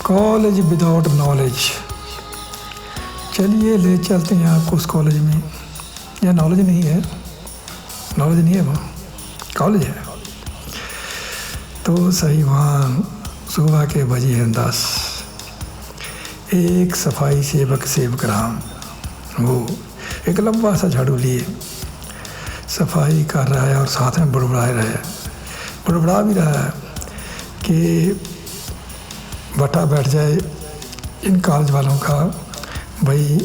College without knowledge. चलिए ले चलते हैं आपको उस कॉलेज में। या नॉलेज नहीं है, नॉलेज नहीं है, वो कॉलेज है। तो सही वहाँ सुबह के बजे हैं 10। एक सफाई सेवक सेवकराम, वो एक लंबा सा झाड़ू लिए सफाई कर रहा है और साथ में बुड़बुड़ा भी रहा है कि बटा बैठ जाए इन कॉलेज वालों का। भाई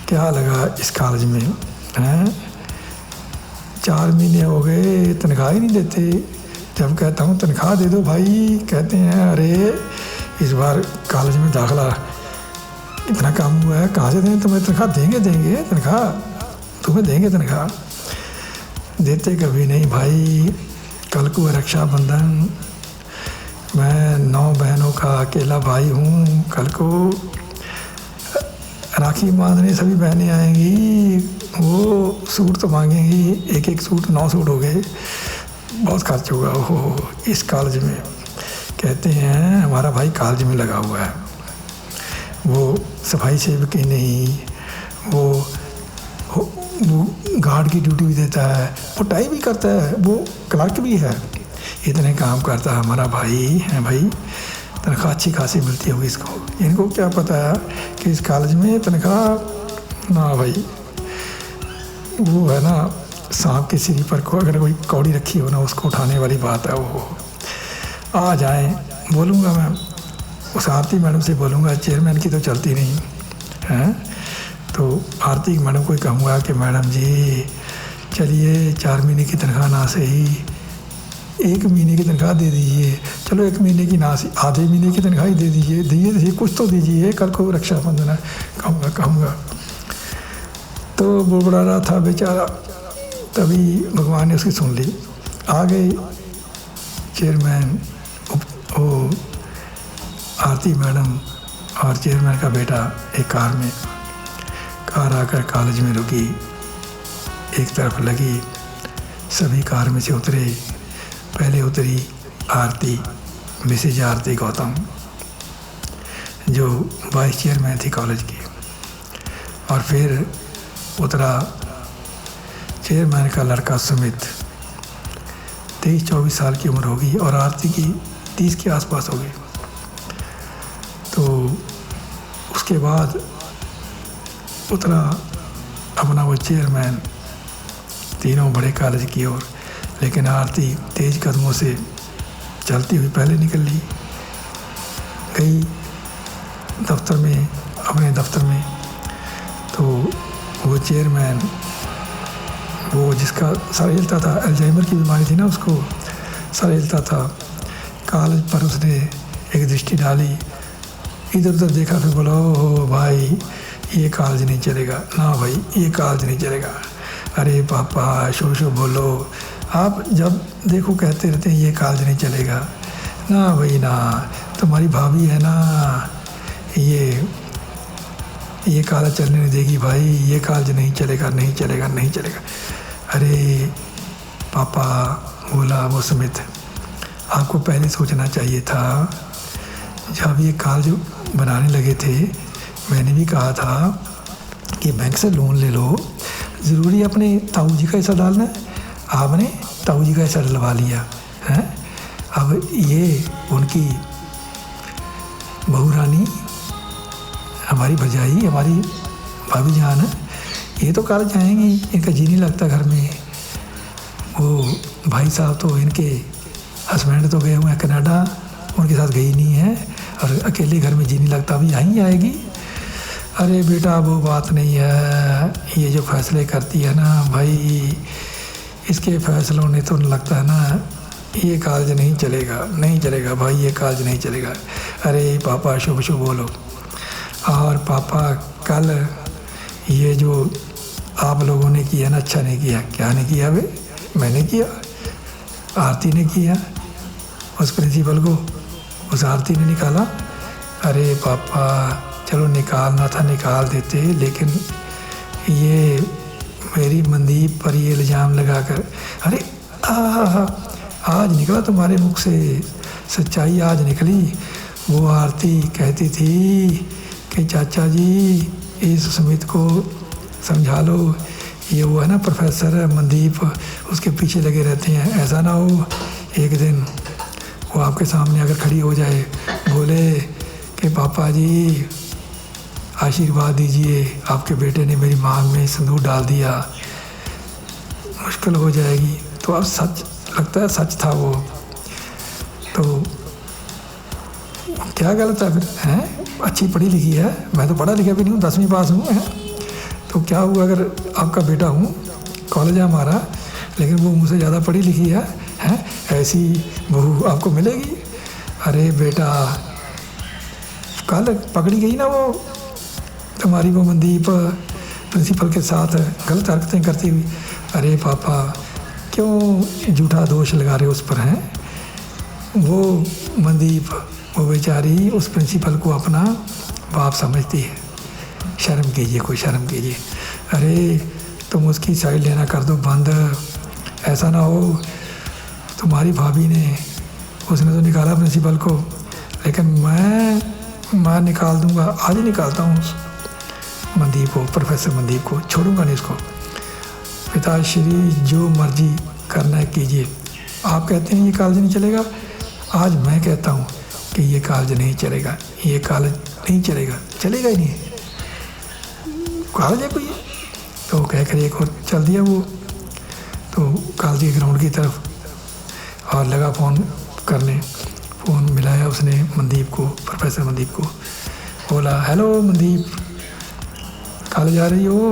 क्या लगा इस कॉलेज में हैं, 4 महीने हो गए तनख्वाह ही नहीं देते। जब कहता हूँ तनख्वाह दे दो भाई, कहते हैं अरे इस बार कॉलेज में दाखिला इतना काम हुआ है, कहाँ से दें तुम्हें तनख्वाह? देंगे तनख्वाह, तुम्हें देंगे तनख्वाह। देते कभी नहीं भाई। कल को रक्षाबंधन, मैं 9 बहनों का अकेला भाई हूँ। कल को राखी बांधने सभी बहनें आएंगी, वो सूट तो मांगेंगी। एक सूट 9 सूट हो गए, बहुत खर्च होगा। ओहो, इस कॉलेज में कहते हैं हमारा भाई कॉलेज में लगा हुआ है, वो सफाई सेवक ही नहीं, वो गार्ड की ड्यूटी भी देता है, वो टाई भी करता है, वो क्लर्क भी है, इतने काम करता है हमारा भाई है। भाई तनख्वाह अच्छी खासी मिलती होगी इसको। इनको क्या पता है कि इस कॉलेज में तनख्वाह ना भाई, वो है ना सांप के सिर पर को अगर कोई कौड़ी रखी हो ना, उसको उठाने वाली बात है। वो आ जाए, बोलूँगा मैं उस आरती मैडम से बोलूँगा, चेयरमैन की तो चलती नहीं है, तो आरती मैडम को कहूँगा कि मैडम जी चलिए 4 महीने की तनख्वाह ना सही 1 महीने की तनख्वाह दे दीजिए। चलो 1 महीने की ना, आधे महीने की तनख्वाह ही दे दीजिए, कुछ तो दीजिए, कल को रक्षाबंधन है। कहूँगा तो बुड़बुड़ा रहा था बेचारा। तभी भगवान ने उसकी सुन ली। आ गए चेयरमैन, वो आरती मैडम और चेयरमैन का बेटा एक कार में। कार आकर कॉलेज में रुकी, एक तरफ लगी, सभी कार में से उतरे। पहले उतरी आरती, मिसेज आरती गौतम, जो वाइस चेयरमैन थी कॉलेज की, और फिर उतरा चेयरमैन का लड़का सुमित। 23-24 साल की उम्र होगी और आरती की 30 के आसपास होगी। तो उसके बाद उतरा अपना वो चेयरमैन, तीनों बड़े कॉलेज की ओर। लेकिन आरती तेज कदमों से चलती हुई पहले निकल ली, गई दफ्तर में, अपने दफ्तर में। तो वो चेयरमैन, वो जिसका सर हिलता था, अल्जाइमर की बीमारी थी ना, उसको सर हिलता था, कॉलेज पर उसने एक दृष्टि डाली, इधर उधर देखा, फिर बोला ओ भाई ये कॉलेज नहीं चलेगा ना, भाई ये कॉलेज नहीं चलेगा। अरे पापा शो बोलो, आप जब देखो कहते रहते हैं ये कॉलेज नहीं चलेगा ना भाई ना, तुम्हारी भाभी है ना, ये कॉलेज चलने नहीं देगी भाई, ये कॉलेज नहीं चलेगा। अरे पापा, बोला वो सुमित, आपको पहले सोचना चाहिए था। जब ये कॉलेज बनाने लगे थे, मैंने भी कहा था कि बैंक से लोन ले लो, ज़रूरी अपने ताऊ जी का हिस्सा डालना है। आपने ताऊ जी का हिस्सा डलवा लिया है। अब ये उनकी बहू रानी, हमारी भरजाई, हमारी भाभी जान है, ये तो कॉलेज जाएंगी, इनका जी नहीं लगता घर में। वो भाई साहब तो, इनके हस्बैंड तो गए हुए हैं कनाडा, उनके साथ गई नहीं है, और अकेले घर में जी नहीं लगता, अभी यहीं आएगी। अरे बेटा वो बात नहीं है, ये जो फैसले करती है ना भाई, इसके फैसलों ने तो लगता है ना ये कॉलेज नहीं चलेगा भाई, ये कॉलेज नहीं चलेगा। अरे पापा शुभ बोलो। और पापा कल ये जो आप लोगों ने किया ना, अच्छा नहीं किया। क्या नहीं किया बे? मैंने किया, आरती ने किया, उस प्रिंसिपल को उस आरती ने निकाला। अरे पापा चलो निकालना था निकाल देते, लेकिन ये मेरी मनदीप पर ये इल्ज़ाम लगाकर, अरे आज निकला तुम्हारे मुख से, सच्चाई आज निकली। वो आरती कहती थी कि चाचा जी इस सुमित को समझा लो, ये वो है ना प्रोफेसर है मनदीप, उसके पीछे लगे रहते हैं, ऐसा ना हो एक दिन वो आपके सामने अगर खड़ी हो जाए, बोले कि पापा जी आशीर्वाद दीजिए, आपके बेटे ने मेरी मांग में सिंदूर डाल दिया, मुश्किल हो जाएगी। तो अब सच लगता है सच था वो, तो क्या गलत है फिर, हैं? अच्छी पढ़ी लिखी है, मैं तो पढ़ा लिखा भी नहीं हूँ, 10वीं पास हूँ, हैं? तो क्या हुआ अगर आपका बेटा हूँ, कॉलेज है हमारा, लेकिन वो मुझसे ज़्यादा पढ़ी लिखी है, हैं? ऐसी बहू आपको मिलेगी? अरे बेटा, कल पकड़ी गई ना वो तुम्हारी वो मनदीप प्रिंसिपल के साथ गलत हरकतें करती हुई। अरे पापा क्यों झूठा दोष लगा रहे हो उस पर, हैं? वो मनदीप, वो बेचारी उस प्रिंसिपल को अपना बाप समझती है, शर्म कीजिए, कोई शर्म कीजिए। अरे तुम उसकी साइड लेना कर दो बंद, ऐसा ना हो तुम्हारी भाभी ने, उसने तो निकाला प्रिंसिपल को, लेकिन मैं निकाल दूंगा, आज ही निकालता हूँ उस मनदीप को, प्रोफेसर मनदीप को, छोड़ूंगा नहीं उसको। पिताश्री जो मर्जी करना है कीजिए, आप कहते हैं ये कॉलेज नहीं चलेगा, आज मैं कहता हूँ कि ये कॉलेज नहीं चलेगा, ये कॉलेज नहीं चलेगा, चलेगा ही नहीं, कॉलेज है कोई। तो कह कर एक और चल दिया वो तो कॉलेज के ग्राउंड की तरफ, और लगा फ़ोन करने, फ़ोन मिलाया उसने मनदीप को, प्रोफेसर मनदीप को, बोला हेलो मनदीप, कॉलेज आ रही हो?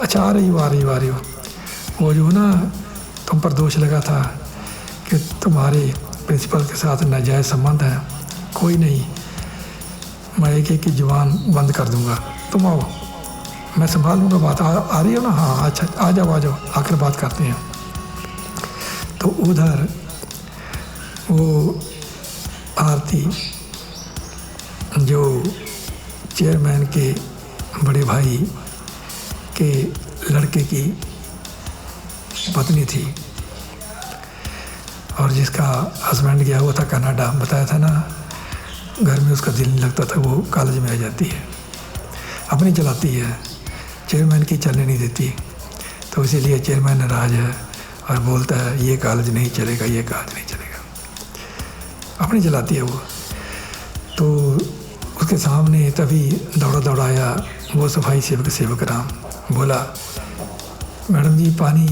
अच्छा आ रही हो। वो जो ना तुम पर दोष लगा था कि तुम्हारे प्रिंसिपल के साथ नाजायज़ संबंध है, कोई नहीं, मैं एक की जुबान बंद कर दूंगा, तुम आओ, मैं संभाल लूँगा बात। आ रही हो ना? हाँ अच्छा, आ जाओ, आकर बात करते हैं। तो उधर वो आरती जो चेयरमैन के बड़े भाई के लड़के की पत्नी थी, और जिसका हस्बैंड गया हुआ था कनाडा, बताया था ना, घर में उसका दिल नहीं लगता था, वो कॉलेज में आ जाती है, अपनी चलाती है, चेयरमैन की चलने नहीं देती। तो इसीलिए चेयरमैन नाराज़ है और बोलता है ये कॉलेज नहीं चलेगा, ये कॉलेज नहीं चलेगा, अपनी चलाती है वो। तो उसके सामने तभी दौड़ाया वो सफाई सेवक राम, बोला मैडम जी पानी।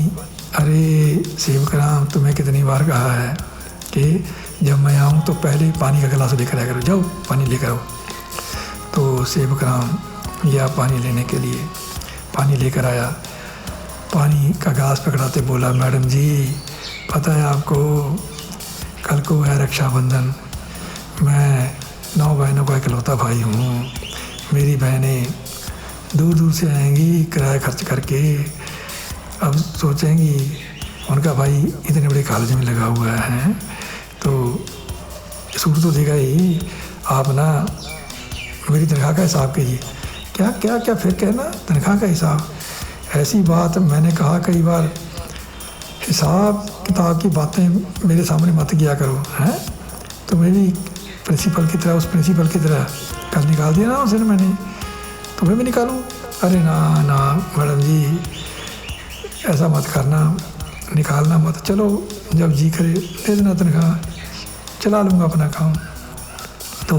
अरे सेवक राम, तुम्हें कितनी बार कहा है कि जब मैं आऊँ तो पहले पानी का गिलास लेकर आया करो, जाओ पानी लेकर आओ। तो सेवक राम गया पानी लेने के लिए, पानी लेकर आया, पानी का गिलास पकड़ाते बोला मैडम जी पता है आपको, कल को है रक्षाबंधन, मैं 9 बहनों का इकलौता भाई हूँ, मेरी बहनें दूर दूर से आएंगी किराया खर्च करके, अब सोचेंगी उनका भाई इतने बड़े कॉलेज में लगा हुआ है तो सूट तो देगा ही, आप ना मेरी तनख्वाह का हिसाब कीजिए। क्या क्या क्या फिर कहना तनख्वाह का हिसाब, ऐसी बात मैंने कहा कई बार, हिसाब किताब की बातें मेरे सामने मत किया करो, हैं? तुम्हें भी प्रिंसिपल की तरह, उस प्रिंसिपल की तरह कल निकाल दिया ना उसने, मैंने तुम्हें भी निकालूं? अरे ना मैडम जी ऐसा मत करना, निकालना मत, चलो जब जी करे दे देना तनख्वाह, चला लूँगा अपना काम। तो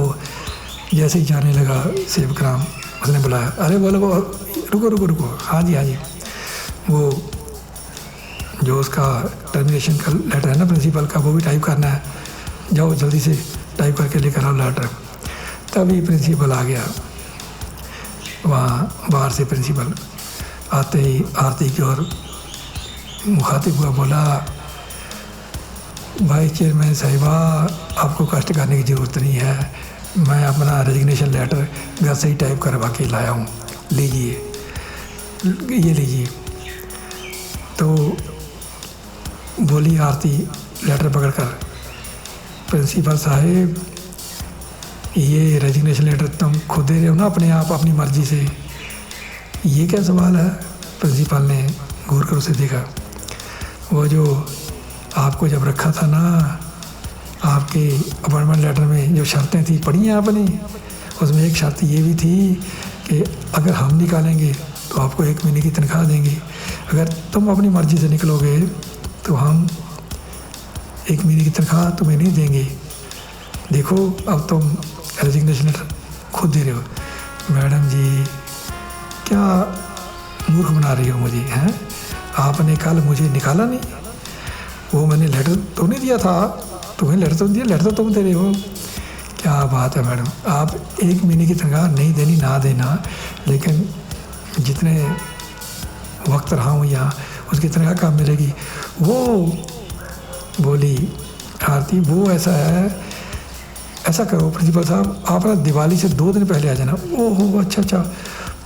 जैसे ही जाने लगा सेवक राम, उसने बुलाया, अरे बोलो रुको, हाँ जी, वो जो उसका टर्मिनेशन का लेटर है ना प्रिंसिपल का, वो भी टाइप करना है, जाओ जल्दी से टाइप करके लेकर आओ लेटर। तभी प्रिंसिपल आ गया, वहाँ बाहर से प्रिंसिपल आते ही आरती की ओर मुखातिब हुआ, बोला भाई चेयरमैन साहिबा आपको कष्ट करने की ज़रूरत नहीं है, मैं अपना रेजिग्नेशन लेटर घर से ही टाइप करवा के लाया हूँ, लीजिए ये लीजिए। तो बोली आरती लेटर पकड़कर, प्रिंसिपल साहिब ये रेजिग्नेशन लेटर तुम खुद दे रहे हो ना अपने आप, अपनी मर्ज़ी से, ये क्या सवाल है? प्रिंसिपल ने घूर कर उसे देखा, वो जो आपको जब रखा था ना आपके अपॉइंटमेंट लेटर में जो शर्तें थी पढ़ी हैं आपने? उसमें एक शर्त ये भी थी कि अगर हम निकालेंगे तो आपको 1 महीने की तनख्वाह देंगे, अगर तुम अपनी मर्ज़ी से निकलोगे तो हम 1 महीने की तनख्वाह तुम्हें नहीं देंगे। देखो अब तुम रेजिग्नेशन लेटर खुद दे रहे हो। मैडम जी क्या मूर्ख बना रही हो मुझे, हैं? आपने कल मुझे निकाला नहीं, वो मैंने लेटर तो नहीं दिया था, तुम्हें लेटर तो दिया, लेटर तो तुम दे रहे हो। क्या बात है मैडम, आप 1 महीने की तनख्वाह नहीं देनी ना देना, लेकिन जितने वक्त रहा हूँ यहाँ उसकी तनख्वाह कब मिलेगी? वो बोली आरती वो ऐसा है, ऐसा करो प्रिंसिपल साहब, आप ना दिवाली से 2 दिन पहले आ जाना। ओहो अच्छा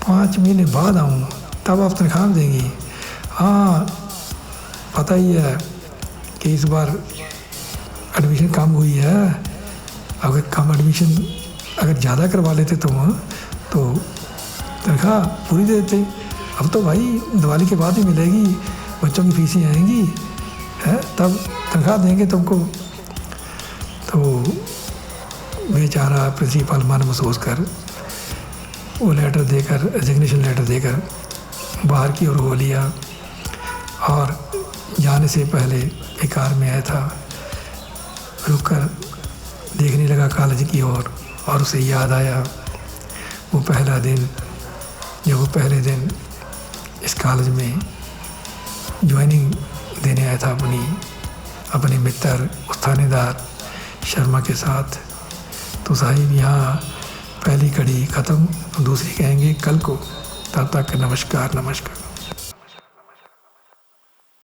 5 महीने बाद आऊँ तब आप तनख्वाह देंगी? हाँ पता ही है कि इस बार एडमिशन कम हुई है, अगर कम एडमिशन अगर ज़्यादा करवा लेते तुम तो तनख्वाह पूरी दे देते। अब तो भाई दिवाली के बाद ही मिलेगी, बच्चों की फीसें आएंगी है, तब तनख्वाह देंगे तुमको। तो बेचारा प्रिंसिपल मन महसूस कर वो लेटर देकर, रेजिग्नेशन लेटर देकर बाहर की ओर हो लिया, और जाने से पहले एक कार में आया था, रुककर देखने लगा कॉलेज की ओर, और उसे याद आया वो पहला दिन, जब वो पहले दिन इस कॉलेज में ज्वाइनिंग देने आया था अपने मित्र उस थानेदार शर्मा के साथ। तो साहिब यहाँ पहली कड़ी ख़त्म, दूसरी कहेंगे कल को। तब तक नमस्कार।